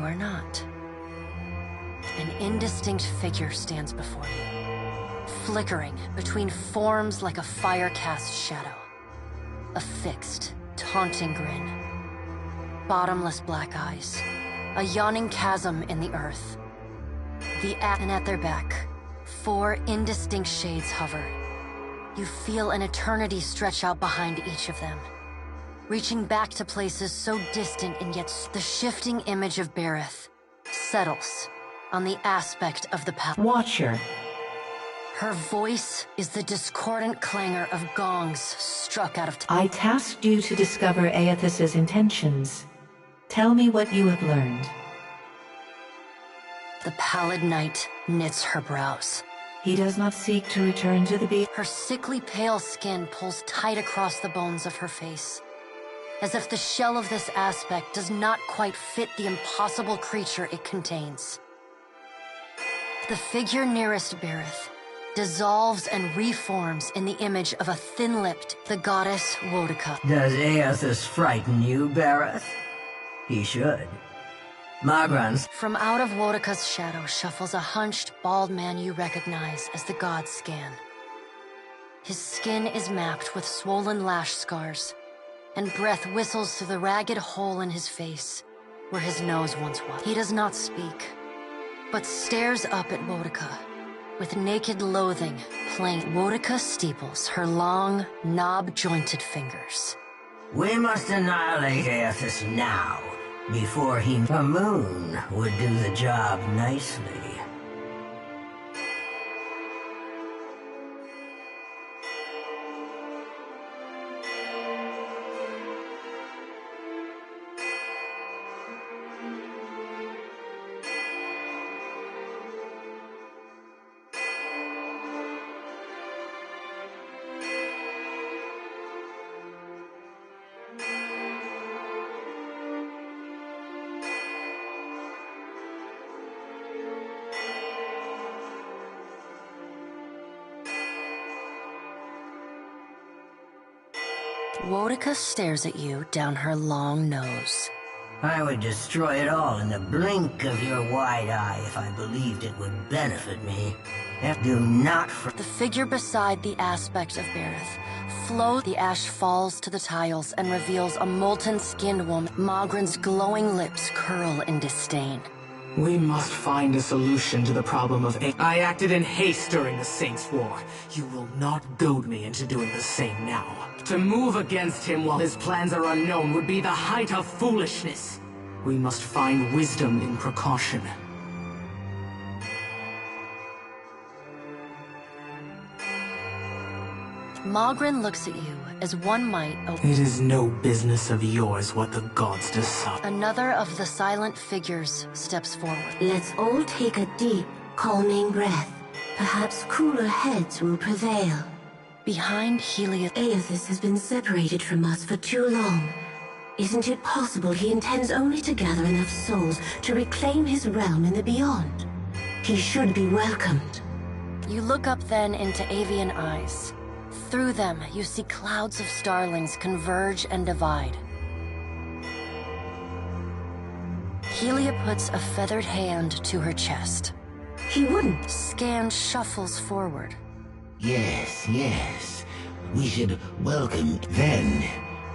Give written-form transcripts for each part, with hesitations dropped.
are not. An indistinct figure stands before you, flickering between forms like a fire-cast shadow. A fixed, taunting grin. Bottomless black eyes. A yawning chasm in the earth. And at their back, 4 indistinct shades hover. You feel an eternity stretch out behind each of them, reaching back to places so distant and yet the shifting image of Berith settles on the aspect of the Watcher. Her voice is the discordant clangor of gongs struck out of time. I tasked you to discover Aethys's intentions. Tell me what you have learned. The pallid night knits her brows. He does not seek to return to the beast. Her sickly pale skin pulls tight across the bones of her face, as if the shell of this aspect does not quite fit the impossible creature it contains. The figure nearest Berith dissolves and reforms in the image of a thin-lipped, the goddess Woedica. Does Aethys frighten you, Berith? He should. Magran's. From out of Woedica's shadow shuffles a hunched, bald man you recognize as the god Scan. His skin is mapped with swollen lash scars, and breath whistles through the ragged hole in his face, where his nose once was. He does not speak, but stares up at Woedica, with naked loathing playing. Woedica steeples her long, knob-jointed fingers. We must annihilate Aethys now, before he... A moon would do the job nicely. Woedica stares at you down her long nose. I would destroy it all in the blink of your wide eye if I believed it would benefit me. Do not The figure beside the aspect of Berith flows. The ash falls to the tiles and reveals a molten-skinned woman. Magran's glowing lips curl in disdain. We must find a solution to the problem of I acted in haste during the Saints' War. You will not goad me into doing the same now. To move against him while his plans are unknown would be the height of foolishness. We must find wisdom in precaution. Magran looks at you as one might. It is no business of yours what the gods decide. Another of the silent figures steps forward. Let's all take a deep, calming breath. Perhaps cooler heads will prevail. Behind Helios, Aethys has been separated from us for too long. Isn't it possible he intends only to gather enough souls to reclaim his realm in the beyond? He should be welcomed. You look up then into avian eyes. Through them, you see clouds of starlings converge and divide. Helia puts a feathered hand to her chest. He wouldn't. Scan shuffles forward. Yes, yes. We should welcome then.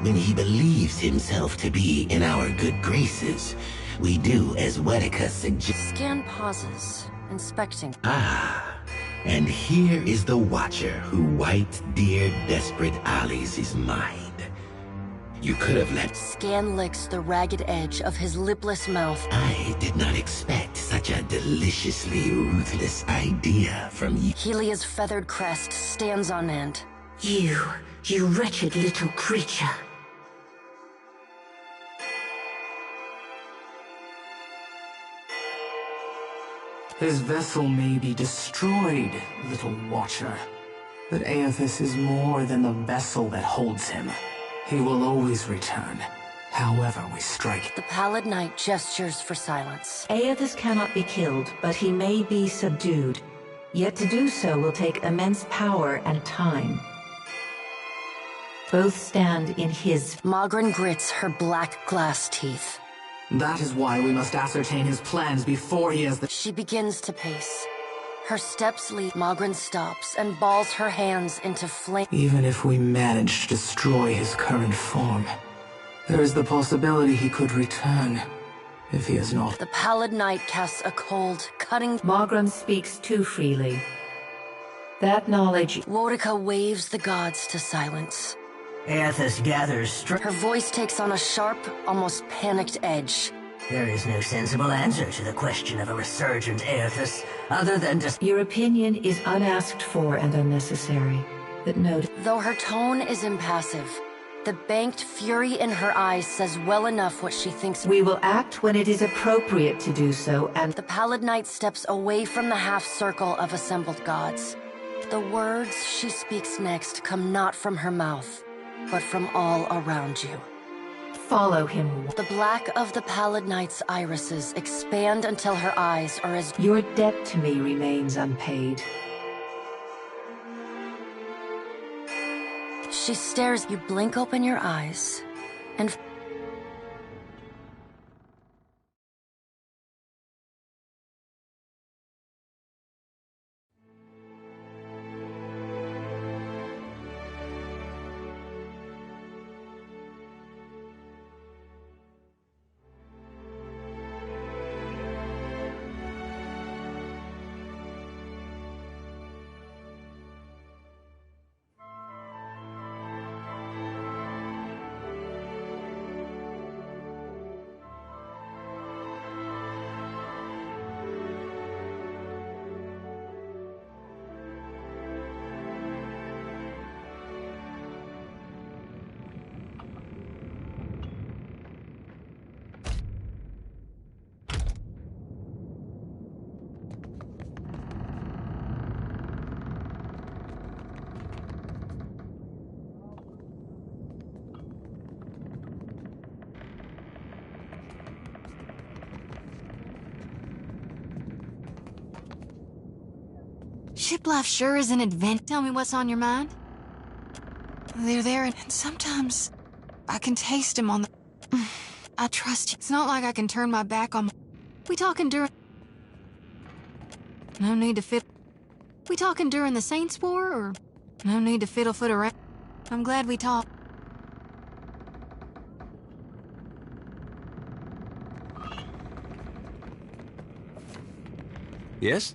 When he believes himself to be in our good graces, we do as Woedica suggests. Scan pauses, inspecting. Ah, and here is the Watcher who wiped dear desperate Alice's mind. You could have let... Scan licks the ragged edge of his lipless mouth. I did not expect such a deliciously ruthless idea from you. Helia's feathered crest stands on end. You wretched little creature. His vessel may be destroyed, little Watcher. But Aethys is more than the vessel that holds him. He will always return, however we strike. The pallid knight gestures for silence. Aethys cannot be killed, but he may be subdued. Yet to do so will take immense power and time. Both stand in his... Magran grits her black glass teeth. That is why we must ascertain his plans before he has the— She begins to pace. Her steps lead. Magrin stops and balls her hands into flame. Even if we manage to destroy his current form, there is the possibility he could return, if he is not. The Pallid Knight casts a cold, cutting... Magram speaks too freely. That knowledge... Worika waves the gods to silence. Aethys gathers strength. Her voice takes on a sharp, almost panicked edge. There is no sensible answer to the question of a resurgent Aethys, other than to... Your opinion is unasked for and unnecessary. But note... Though her tone is impassive, the banked fury in her eyes says well enough what she thinks. We will act when it is appropriate to do so, and... The Pallid Knight steps away from the half-circle of assembled gods. The words she speaks next come not from her mouth, but from all around you. Follow him. The black of the Pallid Knight's irises expand until her eyes are as... Your debt to me remains unpaid. She stares. You blink open your eyes, and... Shiplife sure is an adventure. Tell me what's on your mind. They're there, and sometimes I can taste him on the... I trust you. It's not like I can turn my back on... We talking during... No need to fit... We talking during the Saints War, or... No need to fiddle-foot around. I'm glad we talked. Yes?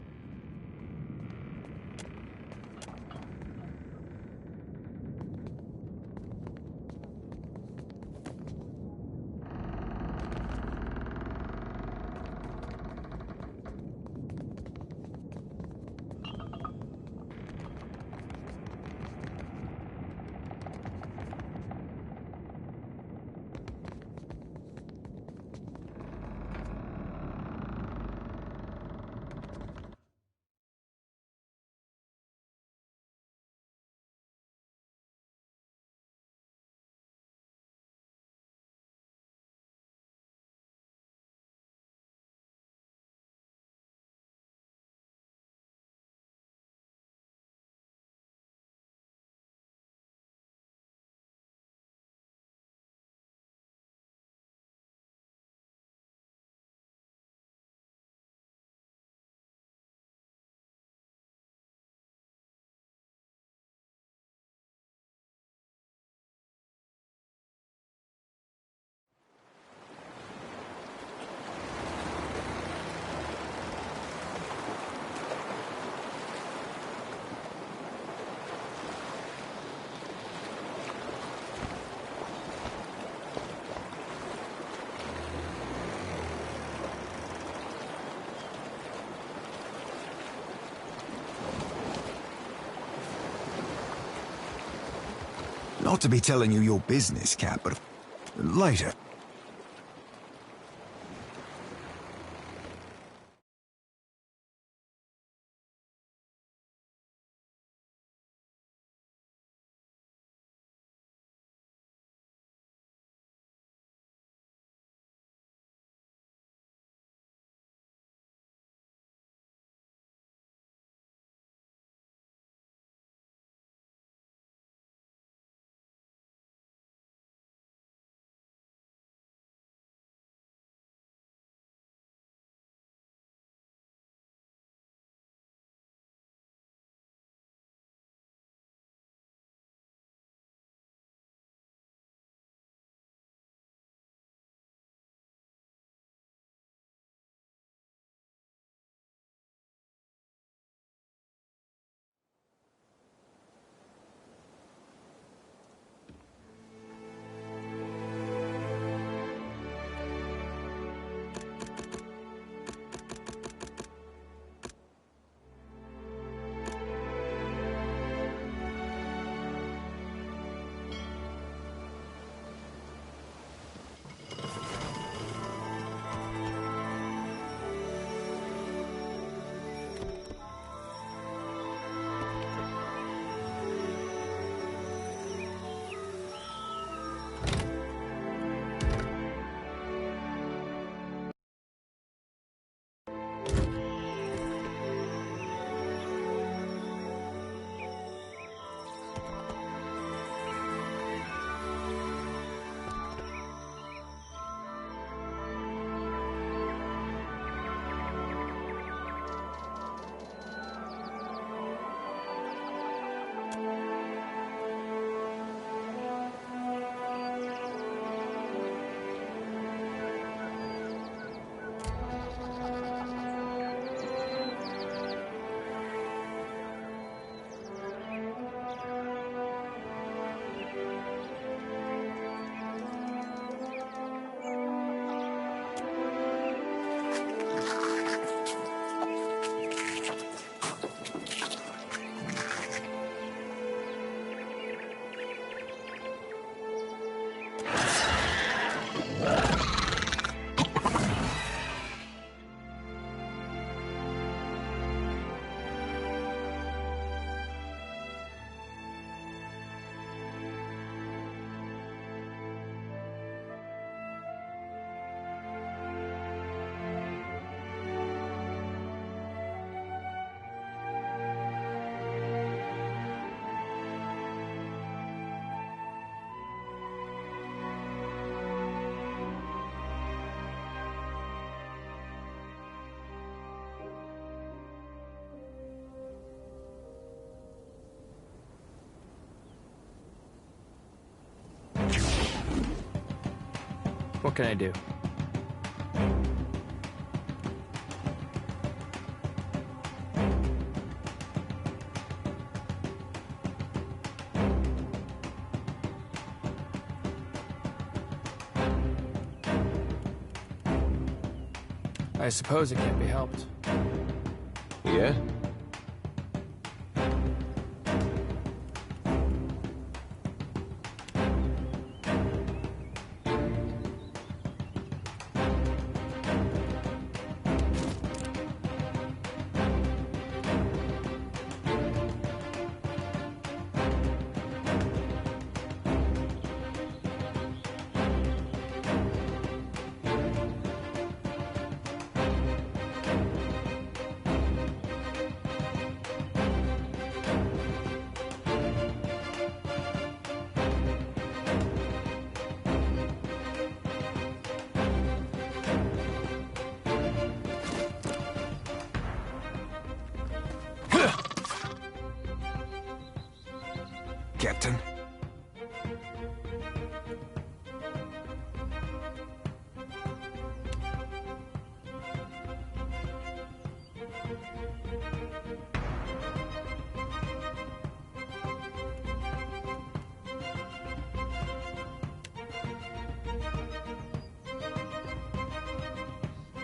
Not to be telling you your business, Cap, but later. What can I do? I suppose it can't be helped. Yeah? Captain.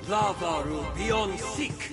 Lavaru beyond seek.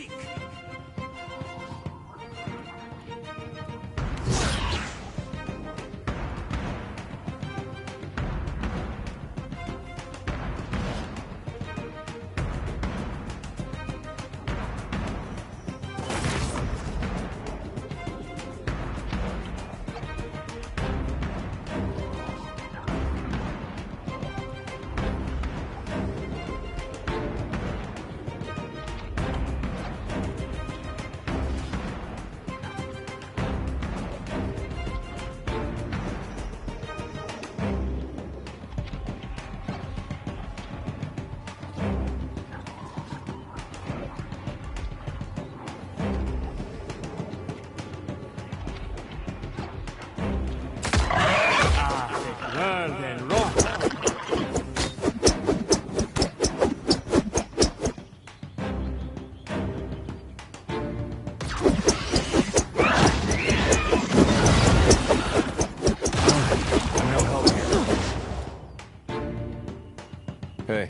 Hey.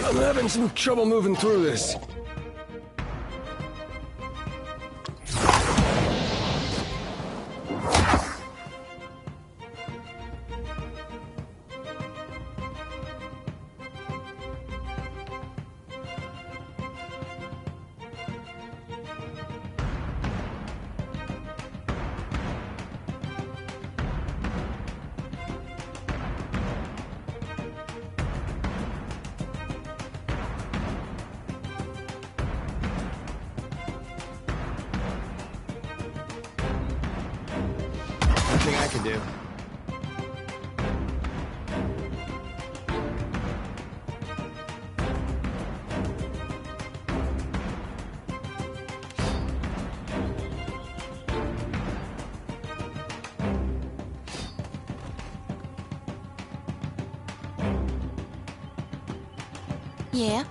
I'm having some trouble moving through this. Nothing I can do. Yeah?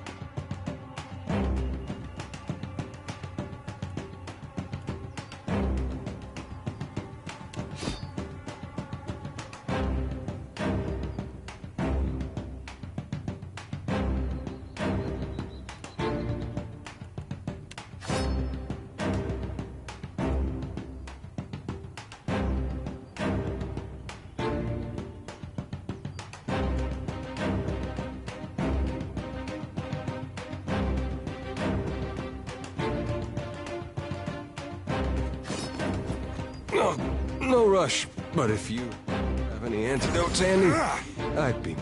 No rush, but if you have any antidotes handy, I'd be...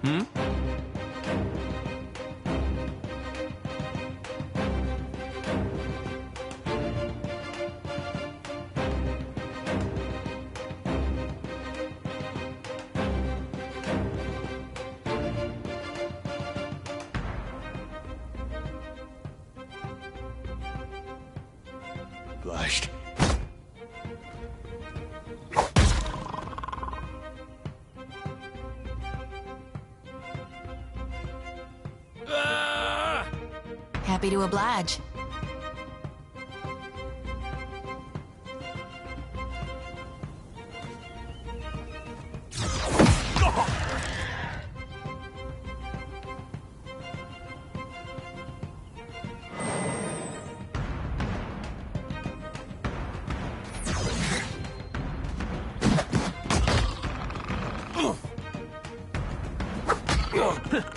Hmm? Blushed. Happy to oblige.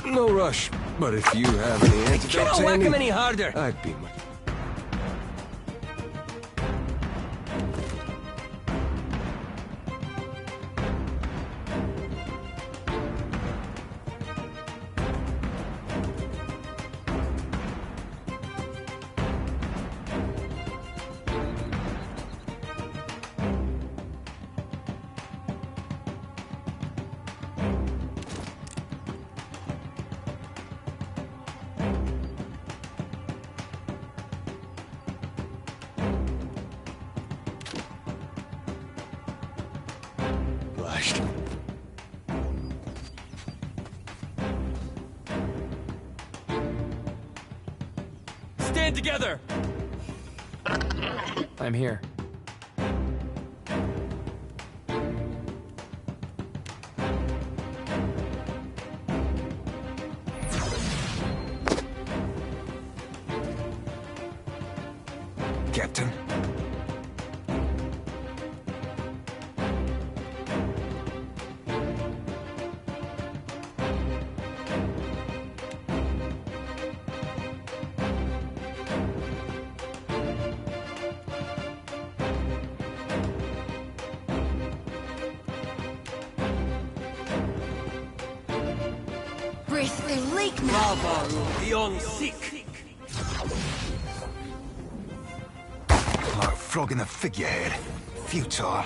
No rush, but if you have any antidotes Can't whack handy, him any harder. I'd be much... Blushed. Stand together! I'm here. Captain. Breathe, leak now. Lava will be on sick. Like flogging a figurehead. Futile.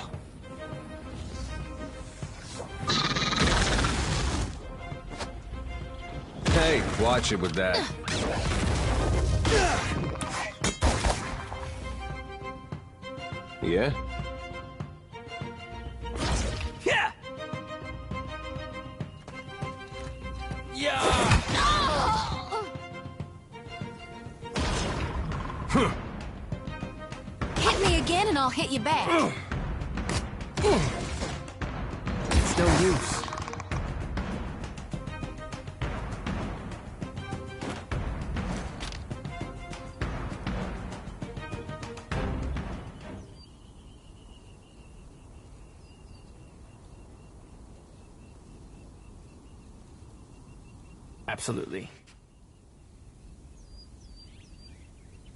Hey, watch it with that. Yeah? Yeah! Yeah! Hit me again and I'll hit you back. It's no use. Absolutely.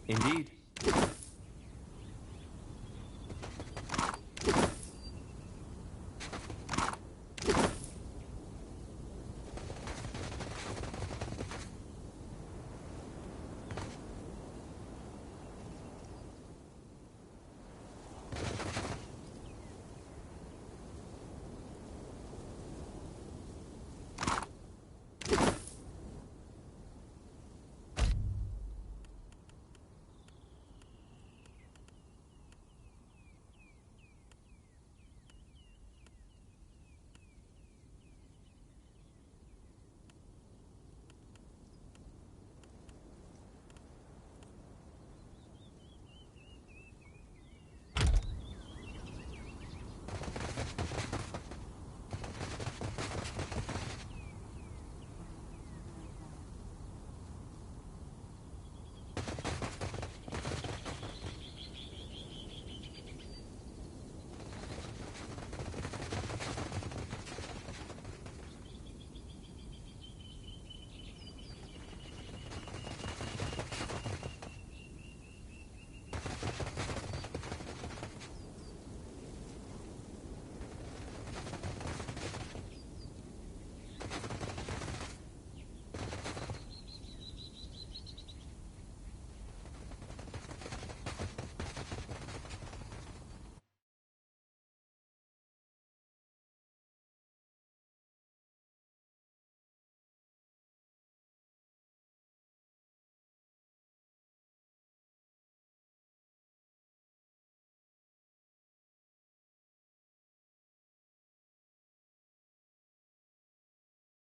Indeed.